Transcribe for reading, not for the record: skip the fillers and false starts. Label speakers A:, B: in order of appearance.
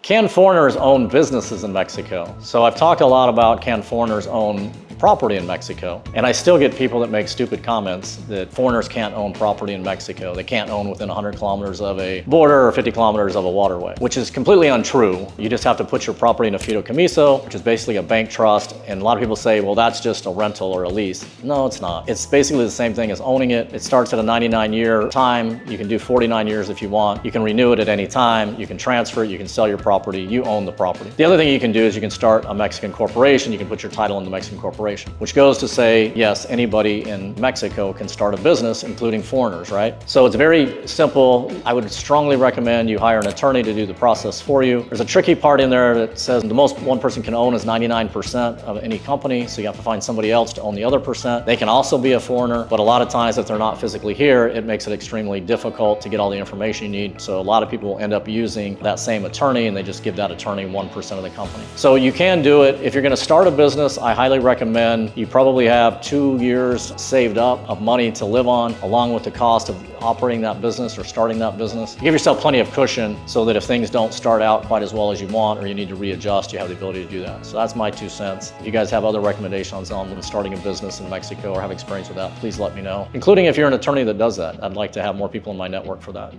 A: Can foreigners own businesses in Mexico? So I've talked a lot about can foreigners own property in Mexico, and I still get people that make stupid comments that foreigners can't own property in Mexico. They can't own within 100 kilometers of a border or 50 kilometers of a waterway, which is completely untrue. You just have to put your property in a Fideicomiso, which is basically a bank trust, and a lot of people say, well, that's just a rental or a lease. No, it's not. It's basically the same thing as owning it. It starts at a 99-year time. You can do 49 years if you want. You can renew it at any time. You can transfer it. You can sell your property. You own the property. The other thing you can do is you can start a Mexican corporation. You can put your title in the Mexican corporation, which goes to say, yes, anybody in Mexico can start a business, including foreigners, right? So it's very simple. I would strongly recommend you hire an attorney to do the process for you. There's a tricky part in there that says the most one person can own is 99% of any company, so you have to find somebody else to own the other percent. They can also be a foreigner, but a lot of times if they're not physically here, it makes it extremely difficult to get all the information you need. So a lot of people will end up using that same attorney, and they just give that attorney 1% of the company. So you can do it. If you're going to start a business, I highly recommend you probably have 2 years saved up of money to live on, along with the cost of operating that business or starting that business. Give yourself plenty of cushion so that if things don't start out quite as well as you want, or you need to readjust, you have the ability to do that. So that's my 2 cents. If you guys have other recommendations on starting a business in Mexico or have experience with that, please let me know, including if you're an attorney that does that. I'd like to have more people in my network for that.